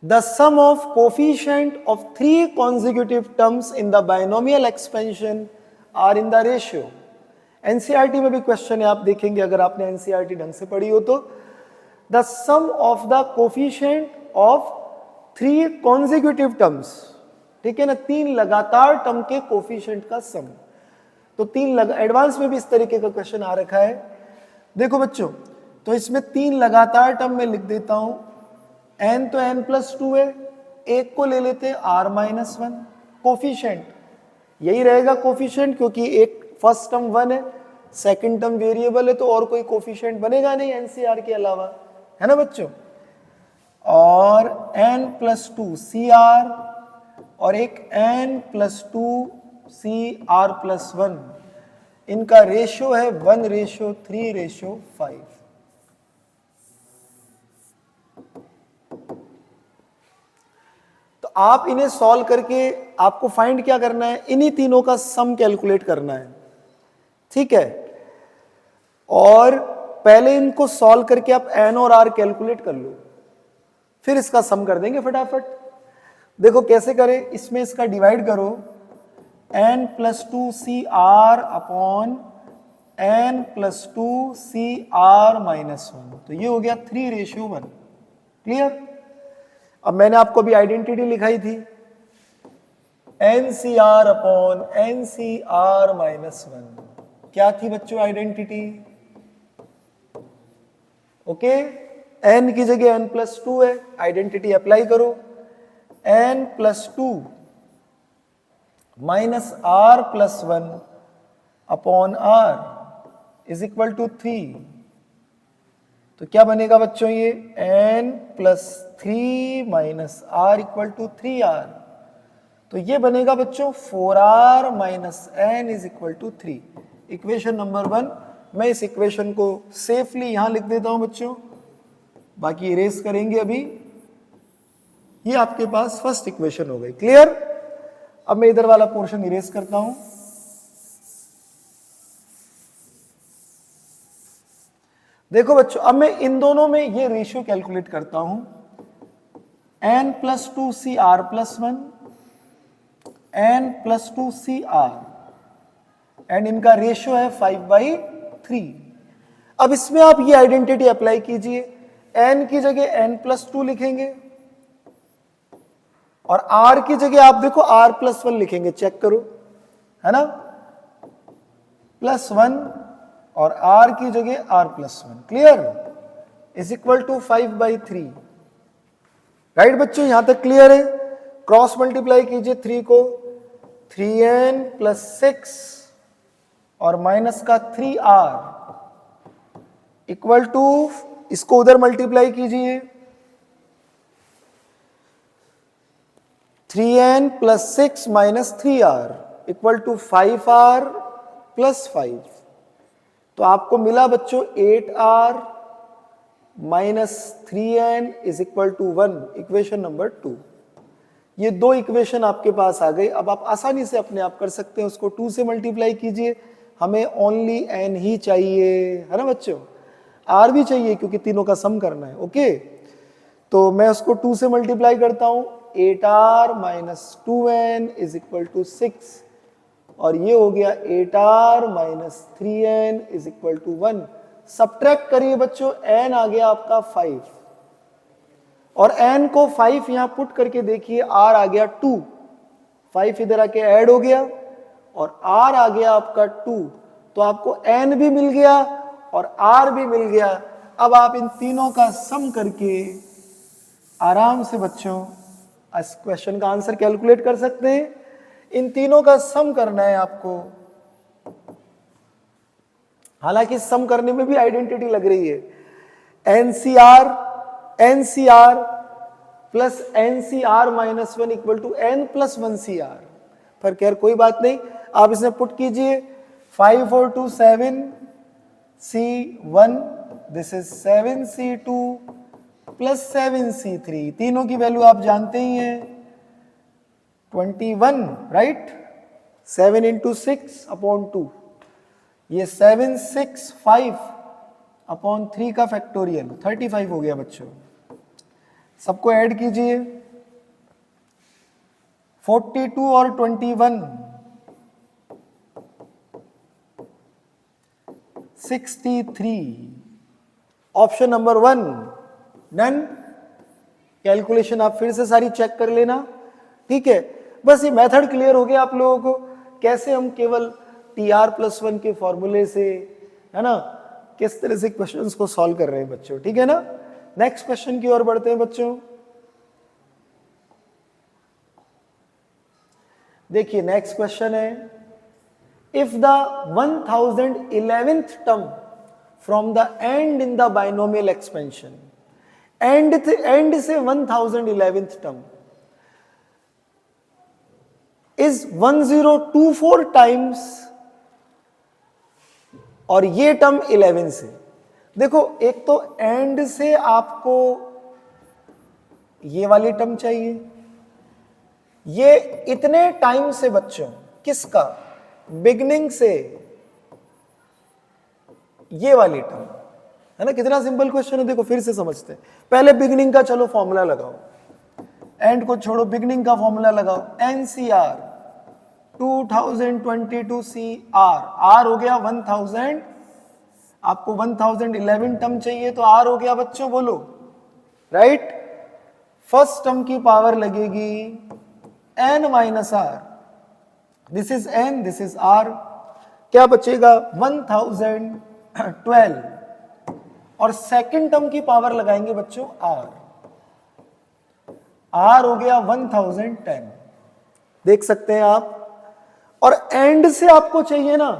the sum of coefficient of 3 consecutive terms in the binomial expansion are in the ratio। NCERT में भी क्वेश्चन है, आप देखेंगे अगर आपने एनसीईआरटी ढंग से पढ़ी हो तो। the sum of the coefficient of 3 consecutive terms, ठीक है ना, 3 लगातार टर्म के कोफिशिएंट का सम। तो 3 एडवांस में भी इस तरीके का क्वेश्चन आ रखा है। देखो बच्चों, तो इसमें 3 लगातार टर्म में लिख देता हूं, n तो n+2 है, एक को ले लेते हैं r-1, कोफिशिएंट यही रहेगा कोफिशिएंट, क्योंकि एक फर्स्ट टर्म 1 है, सेकंड टर्म वेरिएबल है, तो और कोई कोफिशिएंट बनेगा नहीं एनसीआर के अलावा, है ना बच्चों। और n+2 cr और एक n+2 cr+1, इनका रेशियो है 1:3:5। तो आप इन्हें सॉल्व करके आपको फाइंड क्या करना है, इन्हीं तीनों का सम कैलकुलेट करना है, ठीक है। और पहले इनको सॉल्व करके आप n और r कैलकुलेट कर लो, फिर इसका सम कर देंगे फटाफट। देखो कैसे करें, इसमें इसका डिवाइड करो, n+2 cr upon n+2 cr-1, तो ये हो गया 3:1, क्लियर। अब मैंने आपको अभी आइडेंटिटी लिखाई थी, NCR अपॉन NCR-1, क्या थी बच्चों आइडेंटिटी, ओके। n की जगह n+2 है, आइडेंटिटी अप्लाई करो, n+2 minus r+1 upon r is equal to 3। तो क्या बनेगा बच्चों, ये n+3 minus r equal to 3r, तो ये बनेगा बच्चों 4r minus n is equal to 3। Equation number 1। मैं इस इक्वेशन को सेफली यहां लिख देता हूं बच्चों, बाकी इरेज करेंगे अभी। ये आपके पास फर्स्ट इक्वेशन हो गई। क्लियर? अब मैं इधर वाला पोर्शन इरेज करता हूं। देखो बच्चों, अब मैं इन दोनों में ये रेशियो कैलकुलेट करता हूं, n+2cr+1 n+2cr, एंड इनका रेशियो है 5/3। अब इसमें आप ये आइडेंटिटी अप्लाई कीजिए, n की जगह n+2 लिखेंगे और r की जगह आप देखो r+1 लिखेंगे, चेक करो, है ना, +1 और r की जगह r+1। Clear? Is equal to 5/3। Right बच्चों, यहां तक क्लियर है? क्रॉस मल्टीप्लाई कीजिए 3 को, 3n+6 और माइनस का 3r इक्वल टू, इसको उधर मल्टीप्लाई कीजिए, 3n+6 minus 3r equal to 5r+5। तो आपको मिला बच्चों 8r minus 3n is equal to 1, equation number 2। ये दो इक्वेशन आपके पास आ गई। अब आप आसानी से अपने आप कर सकते हैं, उसको 2 से मल्टीप्लाई कीजिए, हमें ओनली n ही चाहिए, है ना बच्चों, r भी चाहिए क्योंकि तीनों का सम करना है। ओके, तो मैं उसको 2 से मल्टीप्लाई करता हूं, 8r minus 2n is equal to 6, और ये हो गया 8r minus 3n is equal to 1। Subtract करिए बच्चों, n आ गया आपका 5 और n को 5 यहां पुट करके देखिए, r आ गया 2, 5 इधर आके ऐड हो गया और r आ गया आपका 2, तो आपको n भी मिल गया और r भी मिल गया। अब आप इन तीनों का सम करके आराम से बच्चों इस क्वेश्चन का आंसर कैलकुलेट कर सकते हैं। इन तीनों का सम करना है आपको, हालांकि सम करने में भी आइडेंटिटी लग रही है, NCR plus NCR minus 1 equal to n+1CR। पर खैर कोई बात नहीं, आप इसमें पुट कीजिए, 5 और 2 7 C1, this is 7C2 plus 7C3, तीनों की वैल्यू आप जानते ही हैं 21, राइट, 7 इंटू 6/2, ये 765/3 का फैक्टोरियल 35 हो गया बच्चों। सबको ऐड कीजिए, 42 और 21 63। Option number 1 done. कैलकुलेशन आप फिर से सारी चेक कर लेना, ठीक है। बस ये मेथड क्लियर हो गया आप लोगों को, कैसे हम केवल TR+1 के फॉर्मूले से, है ना, किस तरह से क्वेश्चंस को सॉल्व कर रहे हैं बच्चों, ठीक है ना। नेक्स्ट क्वेश्चन की ओर बढ़ते हैं बच्चों। देखिए नेक्स्ट क्वेश्चन है, if the 1011th term from the and in the binomial expansion, and से 1011th टर्म इज 1024 टाइम्स, और ये टर्म 11 से। देखो एक तो एंड से आपको ये वाली टर्म चाहिए, ये इतने टाइम से बच्चों, किसका, बिगनिंग से ये वाली टर्म, है ना। कितना सिंपल क्वेश्चन है, देखो फिर से समझते हैं। पहले बिगनिंग का चलो फॉर्मूला लगाओ, एंड को छोड़ो, बिगनिंग का फॉर्मूला लगाओ, NCR 2022 CR, R हो गया 1000, आपको 1011 टर्म चाहिए तो R हो गया बच्चों, बोलो, राइट। फर्स्ट टर्म की पावर लगेगी n minus R, this is n, this is R, क्या बचेगा 1012, और सेकंड टर्म की पावर लगाएंगे बच्चों R हो गया 1010, देख सकते हैं आप। और एंड से आपको चाहिए ना,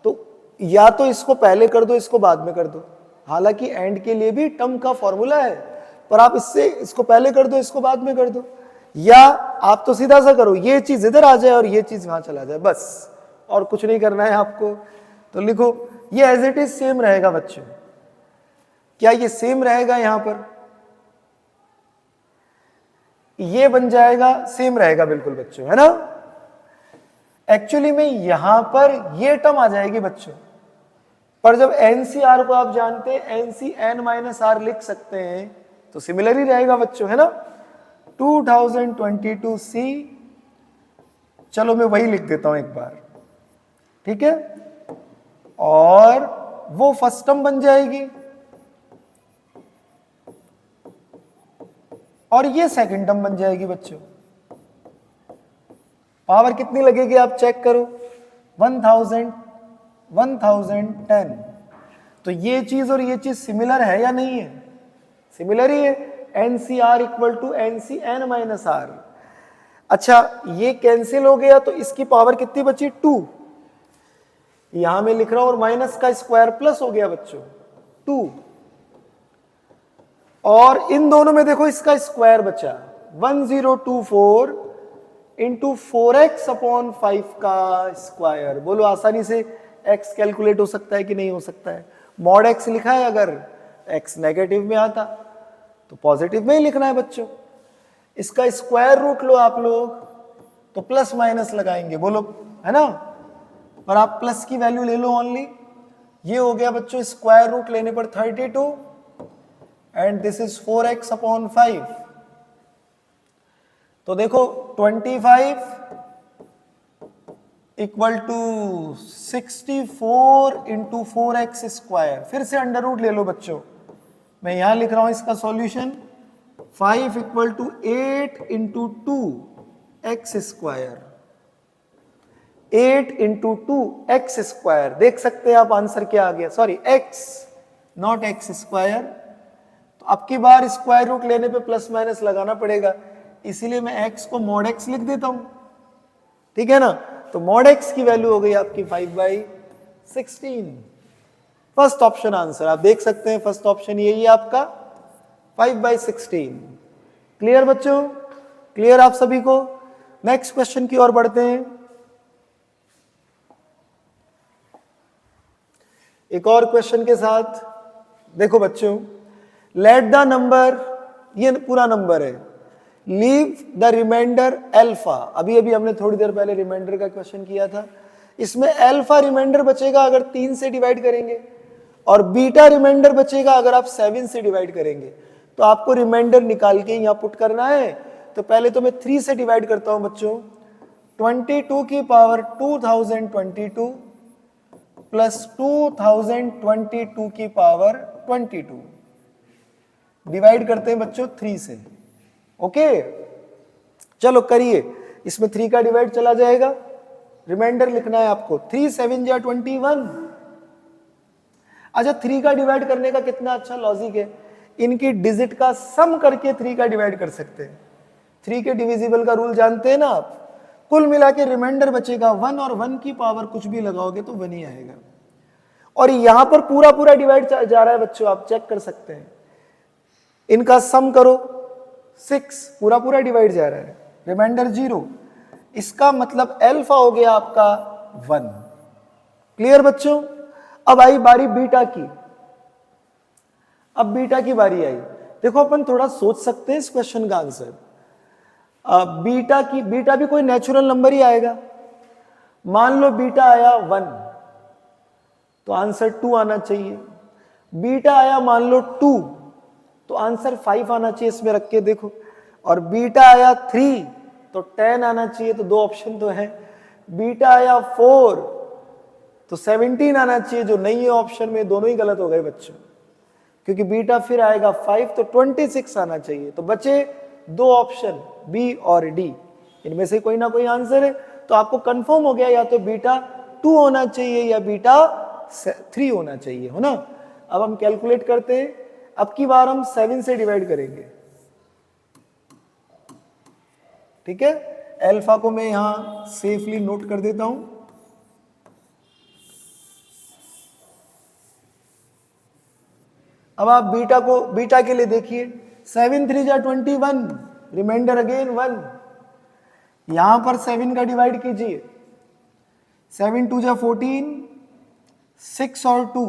तो या तो इसको पहले कर दो, इसको बाद में कर दो, हालांकि एंड के लिए भी टर्म का फॉर्मूला है, पर आप इसको पहले कर दो, इसको बाद में कर दो, या आप तो सीधा सा करो, ये चीज इधर आ जाए और ये चीज वहां चला जाए, बस, और कुछ नहीं करना है आपको। तो लिखो ये एज इट इज सेम रहेगा बच्चों। क्या ये सेम रहेगा? यहां पर ये बन जाएगा, सेम रहेगा बिल्कुल बच्चों, है ना। एक्चुअली में यहां पर ये टर्म आ जाएगी बच्चों, पर जब एनसीआर को आप जानते हैं एनसी एन माइनस आर लिख सकते हैं तो सिमिलर ही रहेगा बच्चों, है ना। 2022 सी, चलो मैं वही लिख देता हूं एक बार, ठीक है। और वो फर्स्ट टर्म बन जाएगी और ये सेकंड टर्म बन जाएगी बच्चों। पावर कितनी लगेगी आप चेक करो, 1000, 1010। तो ये चीज और ये चीज सिमिलर है या नहीं है? सिमिलर ही है। NCR equal to NC N minus R. अच्छा ये कैंसिल हो गया तो इसकी पावर कितनी बची? 2। यहां मैं लिख रहा हूं और माइनस का स्क्वायर प्लस हो गया बच्चों 2। और इन दोनों में देखो इसका स्क्वायर बचा 1024 इंटू 4x अपॉन 5 का स्क्वायर। बोलो आसानी से x कैलकुलेट हो सकता है कि नहीं हो सकता है? मॉड x लिखा है, अगर x नेगेटिव में आता तो पॉजिटिव में ही लिखना है बच्चों। इसका स्क्वायर रूट लो आप लोग तो प्लस माइनस लगाएंगे, बोलो, है ना। पर आप प्लस की वैल्यू ले लो ओनली। ये हो गया बच्चों स्क्वायर रूट लेने पर 32 and this is 4x upon 5। तो देखो 25 equal to 64 into 4x square. फिर से अंडर रूट ले लो बच्चों, मैं यहां लिख रहा हूं इसका solution 5 equal to 8 into 2x square. 8 into 2x square. देख सकते हैं आप आंसर क्या आ गया, sorry x not x square. तो अब की बार स्क्वायर रूट लेने पे प्लस माइनस लगाना पड़ेगा, इसीलिए मैं x को मॉड x लिख देता हूं, ठीक है ना। तो मॉड x की वैल्यू हो गई आपकी 5/16। फर्स्ट ऑप्शन आंसर आप देख सकते हैं, फर्स्ट ऑप्शन यही है आपका 5/16। क्लियर बच्चों? क्लियर आप सभी को? नेक्स्ट क्वेश्चन की ओर बढ़ते हैं। एक और क्वेश्चन के साथ देखो बच्चों, लेट द नंबर, ये पूरा नंबर है, लीव द रिमाइंडर अल्फा। अभी अभी हमने थोड़ी देर पहले रिमाइंडर का क्वेश्चन किया था, इसमें अल्फा रिमाइंडर बचेगा अगर 3 से डिवाइड करेंगे और बीटा रिमाइंडर बचेगा अगर आप 7 से डिवाइड करेंगे। तो आपको रिमाइंडर निकाल के यहां पुट करना है। तो पहले तो मैं 3 से डिवाइड करता हूं बच्चों, 22 की पावर 2022 प्लस 2022 की पावर 22 डिवाइड करते हैं बच्चों 3 से। ओके चलो करिए, इसमें 3 का डिवाइड चला जाएगा, रिमाइंडर लिखना है आपको 3 7 जा 21। अच्छा 3 का डिवाइड करने का कितना अच्छा लॉजिक है, इनकी डिजिट का सम करके 3 का डिवाइड कर सकते हैं। 3 के डिविजिबल का रूल जानते हैं ना आप। कुल मिला के रिमाइंडर बचेगा 1 और 1 की पावर कुछ भी लगाओगे तो 1 ही आएगा। और यहां पर पूरा पूरा डिवाइड जा रहा है बच्चों, आप चेक कर सकते हैं। इनका सम करो 6, पूरा पूरा डिवाइड जा रहा है, रिमाइंडर 0। इसका मतलब अल्फा हो गया आपका 1। क्लियर बच्चों? अब आई बारी बीटा की। अब बीटा की बारी आई। देखो अपन थोड़ा सोच सकते हैं इस क्वेश्चन का आंसर। बीटा भी कोई नेचुरल नंबर ही आएगा। मान लो बीटा आया 1 तो आंसर 2 आना चाहिए। बीटा आया मान लो 2 तो आंसर 5 आना चाहिए, इसमें रख के देखो। और बीटा आया 3 तो 10 आना चाहिए, तो 2 ऑप्शन तो है। बीटा आया 4 तो 17 आना चाहिए, जो नहीं है ऑप्शन में, दोनों ही गलत हो गए बच्चों, क्योंकि बीटा फिर आएगा 5 तो 26 आना चाहिए। तो बचे 2 ऑप्शन बी और डी, इनमें से कोई ना कोई आंसर है। तो आपको कंफर्म हो गया या तो बीटा 2 होना चाहिए या बीटा 3 होना चाहिए, हो ना। अब हम कैलकुलेट करते हैं। अब की बार हम 7 से डिवाइड करेंगे, ठीक है। अल्फा को मैं यहां सेफली नोट कर देता हूं। अब आप बीटा के लिए देखिए, 7 3 जा 21, रिमाइंडर अगेन 1। यहां पर 7 का डिवाइड कीजिए, 7 2 जा 14, 6 और 2,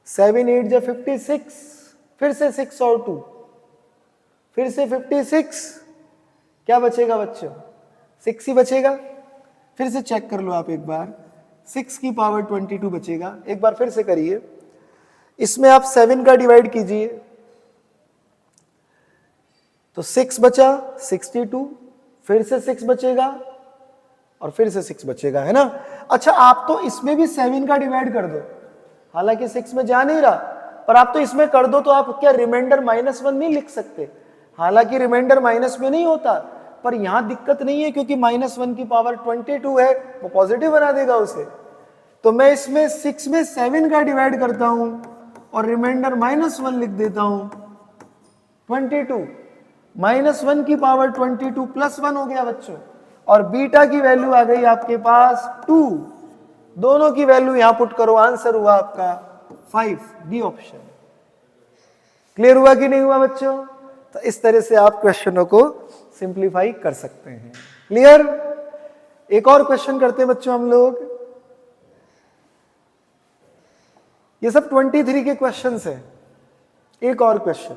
7 8 जा 56, फिर से 6 और 2, फिर से 56, क्या बचेगा बच्चों? 6 ही बचेगा। फिर से चेक कर लो आप एक बार, 6 की पावर 22 बचेगा। एक बार फिर से करिए, इसमें आप 7 का डिवाइड कीजिए तो 6 बचा 62, फिर से 6 बचेगा और फिर से 6 बचेगा, है ना। अच्छा, आप तो इसमें भी 7 का डिवाइड कर दो, हालांकि 6 में जा नहीं रहा, पर आप तो इसमें कर दो तो आप क्या रिमाइंडर -1 नहीं लिख सकते? हालांकि रिमाइंडर माइनस में नहीं होता, पर यहां दिक्कत नहीं है क्योंकि -1 की पावर 22 है, वो पॉजिटिव बना देगा उसे। तो मैं इसमें 6 में 7 का डिवाइड करता हूं और रिमाइंडर -1 लिख देता हूं 22, -1 की पावर 22 प्लस 1 हो गया बच्चों, और बीटा की वैल्यू आ गई आपके पास 2। दोनों की वैल्यू यहां पुट करो, आंसर हुआ आपका 5, डी ऑप्शन। क्लियर हुआ कि नहीं हुआ बच्चों? तो इस तरह से आप क्वेश्चनों को सिंप्लीफाई कर सकते हैं। क्लियर? एक और क्वेश्चन करते हैं बच्चों हम लोग। ये सब 23 के क्वेश्चंस हैं। एक और question,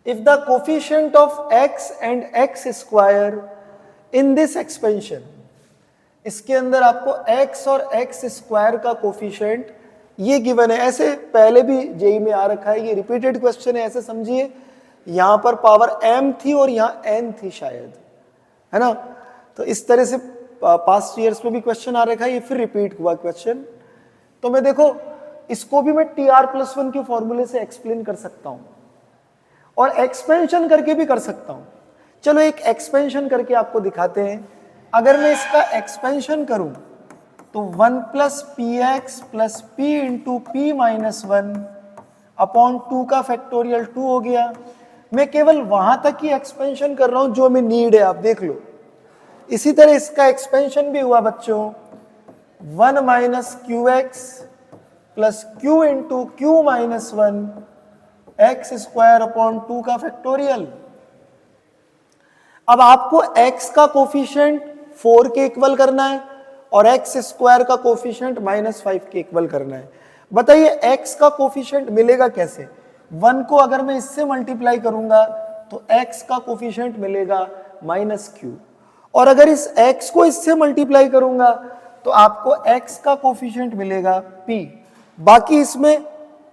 if the coefficient of x and x square in this expansion, इसके अंदर आपको x और x स्क्वायर का कोफिशिएंट ये गिवन है। ऐसे पहले भी जेई में आ रखा है, ये रिपीटेड क्वेश्चन है, ऐसे समझिए। यहां पर पावर m थी और यहां n थी शायद, है ना। तो इस तरह से पास्ट ईयर्स में भी क्वेश्चन आ रखा है, ये फिर रिपीट हुआ क्वेश्चन। तो मैं देखो, इसको भी मैं TR+1 के फॉर्मूले से एक्सप्लेन कर सकता हूं और एक्सपेंशन करके भी कर सकता हूं। चलो एक एक्सपेंशन करके आपको दिखाते हैं। अगर मैं इसका एक्सपेंशन करूं तो 1 + px + p × p - 1 अपॉन 2 का फैक्टोरियल 2 हो गया। मैं केवल वहां तक ही एक्सपेंशन कर रहा हूं जो हमें नीड है, आप देख लो। इसी तरह इसका एक्सपेंशन भी हुआ बच्चों, 1 - qx + q × q - 1 x² upon 2 का फैक्टोरियल। अब आपको x का कोफिशिएंट 4 के इक्वल करना है और x² का कोफिशिएंट -5 के इक्वल करना है। बताइए x का कोफिशिएंट मिलेगा कैसे? 1 को अगर मैं इससे मल्टीप्लाई करूंगा तो x का कोफिशिएंट मिलेगा -q, और अगर इस x को इससे मल्टीप्लाई करूंगा तो आपको x का कोफिशिएंट मिलेगा p। बाकी इसमें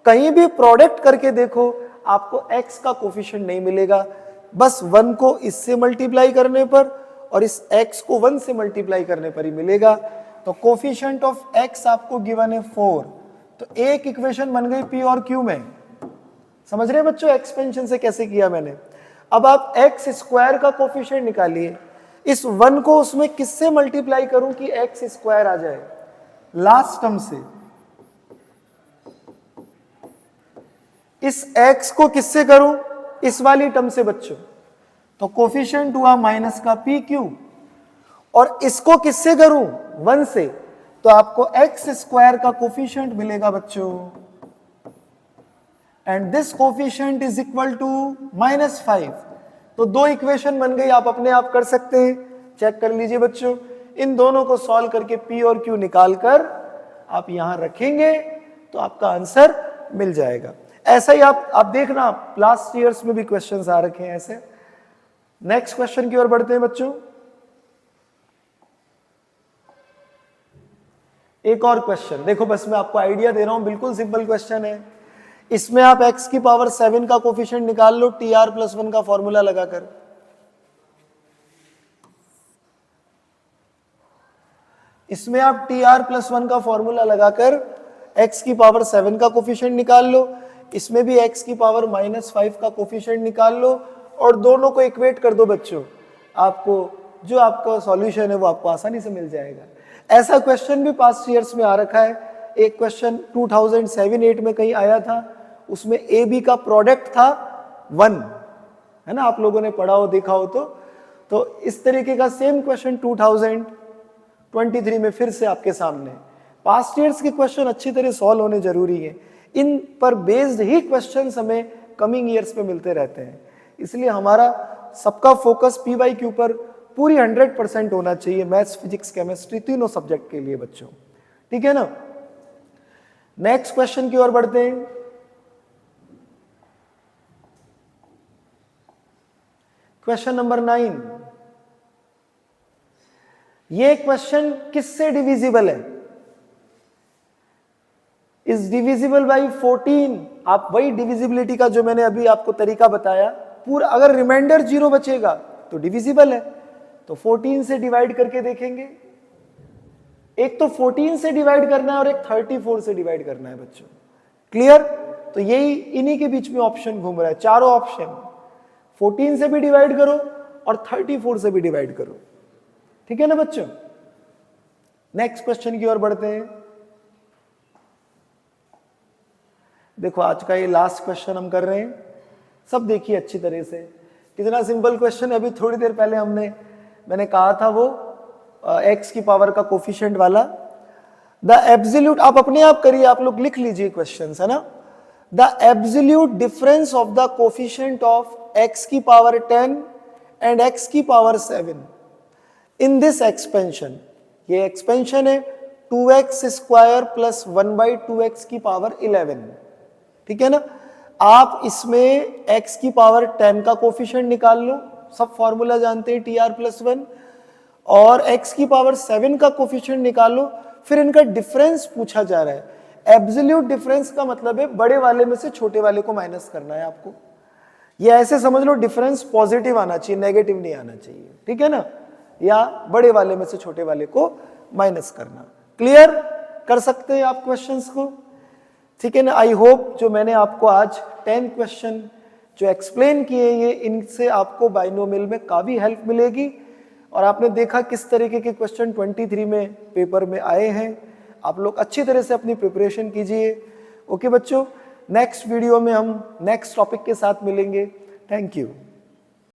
कहीं भी प्रोडक्ट करके देखो, आपको x का कोफिशिएंट नहीं मिलेगा। बस 1 को इससे मल्टीप्लाई करने पर और इस x को 1 से मल्टीप्लाई करने पर ही मिलेगा। तो कोफिशिएंट ऑफ x आपको गिवन है 4। तो एक इक्वेशन बन गई p और q में। समझ रहे हैं बच्चों एक्सपेंशन से कैसे किया मैंने? अब आप x² का कोफिशिएंट निकालिए। इस 1 को उसमें किससे मल्टीप्लाई करूं कि x² आ जाए? लास्ट टर्म से। इस x को किससे करूं? इस वाली टर्म से बच्चों। तो कोफिशिएंट हुआ माइनस का pq, और इसको किससे करूं? 1 से। तो आपको x² का कोफिशिएंट मिलेगा बच्चों, and this coefficient is equal to -5। तो दो इक्वेशन बन गई, आप अपने आप कर सकते हैं, चेक कर लीजिए बच्चों। इन दोनों को सॉल्व करके p और q निकाल कर आप यहां रखेंगे तो आपका आंसर मिल जाएगा। ऐसा ही आप देखना, लास्ट ईयर्स में भी क्वेश्चंस आ रखे हैं ऐसे। नेक्स्ट क्वेश्चन की ओर बढ़ते हैं बच्चों। एक और क्वेश्चन देखो, बस मैं आपको आइडिया दे रहा हूं, बिल्कुल सिंपल क्वेश्चन है। इसमें आप x की पावर 7 का कोफिशिएंट निकाल लो TR+1 का फॉर्मूला लगाकर। इसमें आप TR+1 का फॉर्मूला लगाकर x की पावर 7 का कोफिशिएंट निकाल लो, इसमें भी x की पावर -5 का कोफिशिएंट निकाल लो और दोनों को इक्वेट कर दो बच्चों। आपको जो आपका सॉल्यूशन है वो आपको आसानी से मिल जाएगा। ऐसा क्वेश्चन भी पास्ट ईयर्स में आ रखा है। एक क्वेश्चन 2007-8 में कहीं आया था, उसमें ए बी का प्रोडक्ट था 1, है ना, आप लोगों ने पढ़ा हो देखा हो तो इस तरीके का सेम क्वेश्चन 2023 में फिर से आपके सामने। पास्ट ईयर्स के क्वेश्चन अच्छी तरह सॉल्व होने जरूरी है, इन पर बेस्ड ही क्वेश्चन हमें कमिंग ईयर्स में मिलते रहते हैं। इसलिए हमारा सबका फोकस PYQ पर पूरी 100% होना चाहिए, मैथ्स फिजिक्स केमिस्ट्री तीनों सब्जेक्ट के लिए बच्चों। ठीक है ना। नेक्स्ट क्वेश्चन की ओर बढ़ते हैं। क्वेश्चन नंबर 9, ये क्वेश्चन किससे डिविजिबल है? Is divisible by 14। आप वही डिविजिबिलिटी का जो मैंने अभी आपको तरीका बताया, पूरा अगर रिमाइंडर 0 बचेगा तो डिविजिबल है। तो 14 से डिवाइड करके देखेंगे। एक तो 14 से डिवाइड करना है और एक 34 से डिवाइड करना है बच्चों। क्लियर? तो यही इन्हीं के बीच में ऑप्शन घूम रहा है, चारों ऑप्शन। 14 से भी डिवाइड करो और 34 से भी डिवाइड करो। ठीक है ना बच्चों। नेक्स्ट क्वेश्चन की ओर बढ़ते हैं। देखो आज का ये लास्ट क्वेश्चन हम कर रहे हैं, सब देखिए अच्छी तरह से। कितना सिंपल क्वेश्चन है। अभी थोड़ी देर पहले मैंने कहा था वो x की पावर का कोफिशिएंट वाला। द एब्सोल्यूट, आप अपने आप करिए, आप लोग लिख लीजिए क्वेश्चंस, है ना। The absolute difference of the coefficient of x की पावर 10 एंड x की पावर 7 इन दिस एक्सपेंशन। ये एक्सपेंशन है 2x स्क्वायर प्लस 1/2x की पावर 11। ठीक है ना। आप इसमें x की पावर 10 का कोफिशिएंट निकाल लो, सब फॉर्मूला जानते हैं tr+1, और x की पावर 7 का कोफिशिएंट निकाल लो। फिर इनका डिफरेंस पूछा जा रहा है। एब्सोल्यूट डिफरेंस का मतलब है बड़े वाले में से छोटे वाले को माइनस करना है आपको। ये ऐसे समझ लो, डिफरेंस पॉजिटिव आना चाहिए, नेगेटिव नहीं आना चाहिए। ठीक है ना। या बड़े वाले में से छोटे वाले को माइनस करना। क्लियर कर सकते हैं आप क्वेश्चंस को? ठीक है ना। आई होप जो मैंने आपको आज 10 क्वेश्चन जो एक्सप्लेन किए, ये इनसे आपको बाइनोमियल में काफी हेल्प मिलेगी। और आपने देखा किस तरीके के क्वेश्चन 23 में पेपर में आए हैं। आप लोग अच्छी तरह से अपनी प्रिपरेशन कीजिए। ओके बच्चों, नेक्स्ट वीडियो में हम नेक्स्ट टॉपिक के साथ मिलेंगे। Thank you.